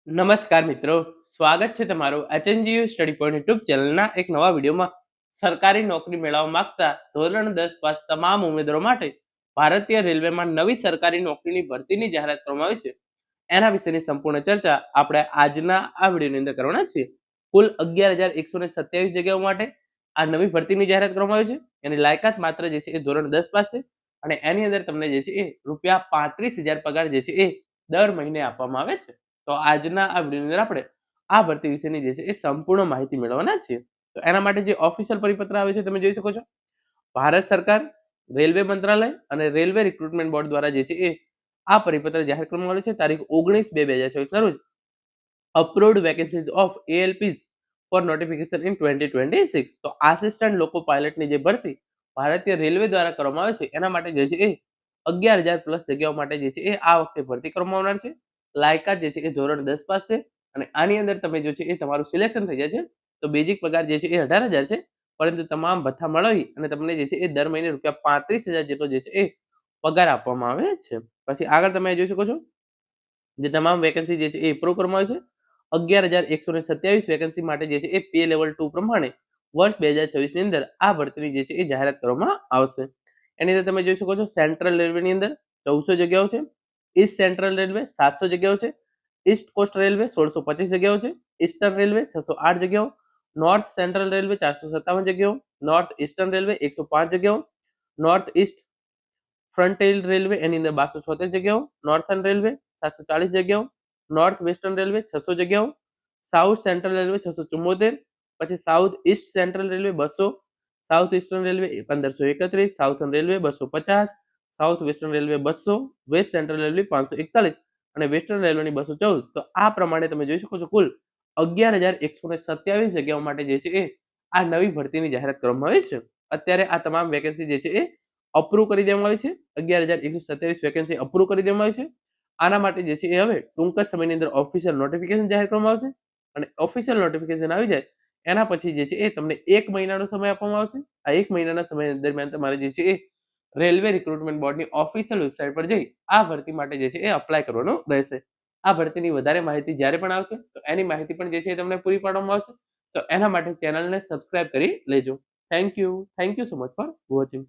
નમસ્કાર મિત્રો, સ્વાગત છે તમારું એચએનજીયુ સ્ટડી પોઈન્ટ યુટ્યુબ ચેનલના એક નવા વિડીયોમાં. સરકારી નોકરી મેળવવા માંગતા ધોરણ 10 પાસ તમામ ઉમેદવારો માટે ભારતીય રેલવેમાં નવી સરકારી નોકરીની ભરતીની જાહેરાત કરવામાં આવી છે. એના વિશેની સંપૂર્ણ ચર્ચા આપણે આજના આ વિડીયોની અંદર કરવાના છીએ. કુલ 11,127 જગ્યાઓ માટે આ નવી ભરતીની જાહેરાત કરવામાં આવી છે. એની લાયકાત માત્ર જે છે એ ધોરણ 10 પાસ છે અને એની અંદર તમને જે છે એ ₹35,000 પગાર જે છે એ દર મહિને આપવામાં આવે છે. તો આજના આ વિડીયોની અંદર આપણે આ ભરતી વિશેની જે છે એ સંપૂર્ણ માહિતી મેળવવાના છીએ. તો એના માટે જે ઓફિશિયલ પરિપત્ર આવે છે તમે જોઈ શકો છો. ભારત સરકાર, રેલવે મંત્રાલય અને રેલવે રિક્રુટમેન્ટ બોર્ડ દ્વારા જે છે એ આ પરિપત્ર જાહેર કરવામાં આવ્યું છે તારીખ 19/2/2024 ના રોજ. Approved vacancies of ALPs for notification in 2026. તો આસિસ્ટન્ટ લોકો પાયલટની જે ભરતી ભારતીય રેલવે દ્વારા કરવામાં આવે છે એના માટે જે છે એ 11,000 પ્લસ જગ્યાઓ માટે જે છે એ આ વખતે ભરતી કરવામાં આવનાર છે. લાયકાત જે છે એ ધોરણ 10 પાસ છે અને આની અંદર તમે જો છે એ તમારું સિલેક્શન થઈ જાય છે તો બેઝિક પગાર જે છે એ 18,000 છે, પરંતુ તમામ ભથ્થા મળી અને તમને જે છે એ દર મહિને ₹35,000 જેટલો જે છે એ પગાર આપવામાં આવે છે. પછી આગળ તમે જોઈ શકો છો જે તમામ વેકેન્સી જે છે એ એપ્રુવ કરવામાં આવી છે. 11,127 વેકેન્સી માટે જે છે એ પે લેવલ 2 પ્રમાણે વર્ષ 2024 ની અંદર આ ભરતીની જે છે એ જાહેરાત કરવામાં આવશે. એની અંદર તમે જોઈ શકો છો સેન્ટ્રલ રેલવેની અંદર 1400 જગ્યાઓ છે, ઈસ્ટ સેન્ટ્રલ રેલવે 700 જગ્યાઓ છે, ઈસ્ટ કોસ્ટ રેલવે 1625 જગ્યાઓ છે, ઈસ્ટર્ન રેલવે 608 જગ્યાઓ, નોર્થ સેન્ટ્રલ રેલવે 457 જગ્યાઓ, નોર્થ ઈસ્ટર્ન રેલવે 105 જગ્યાઓ, નોર્થ ઈસ્ટ ફ્રન્ટેલ રેલવે એની અંદર 276 જગ્યાઓ, નોર્થર્ન રેલવે 740 જગ્યાઓ, નોર્થ વેસ્ટર્ન રેલવે 600 જગ્યાઓ, સાઉથ સેન્ટ્રલ રેલવે 674, પછી south east central railway 200, south eastern railway 1531, southern railway 250, south western railway 200, west central railway 541 અને western રેલવેની 214. તો આ પ્રમાણે તમે જોઈ શકો છો કુલ 11,127 જગ્યાઓ માટે જે છે એ આ નવી ભરતીની જાહેરાત કરવામાં આવી છે. અત્યારે આ તમામ વેકેન્સી જે છે એ અપ્રૂવ કરી દેવામાં આવી છે. 11,127 વેકેન્સી અપ્રૂવ કરી દેવામાં આવી છે. આના માટે જે છે એ હવે ટૂંક જ સમયની અંદર ઓફિશિયલ નોટિફિકેશન જાહેર કરવામાં આવશે અને ઓફિશિયલ નોટિફિકેશન આવી જાય એના પછી જે છે એ તમને 1 મહિનાનો સમય આપવામાં આવશે. આ 1 મહિનાના સમય દરમિયાન તમારે જે છે એ રેલવે રિક્રુટમેન્ટ બોર્ડની ઓફિશિયલ વેબસાઇટ પર જઈ આ ભરતી માટે જે છે એ અપ્લાય કરવાનો રહેશે. આ ભરતીની વધારે માહિતી જ્યારે પણ આવશે તો એની માહિતી પણ જે છે એ તમને પૂરી પાડવામાં આવશે. તો એના માટે ચેનલને સબસ્ક્રાઇબ કરી લેજો. Thank you so much for watching.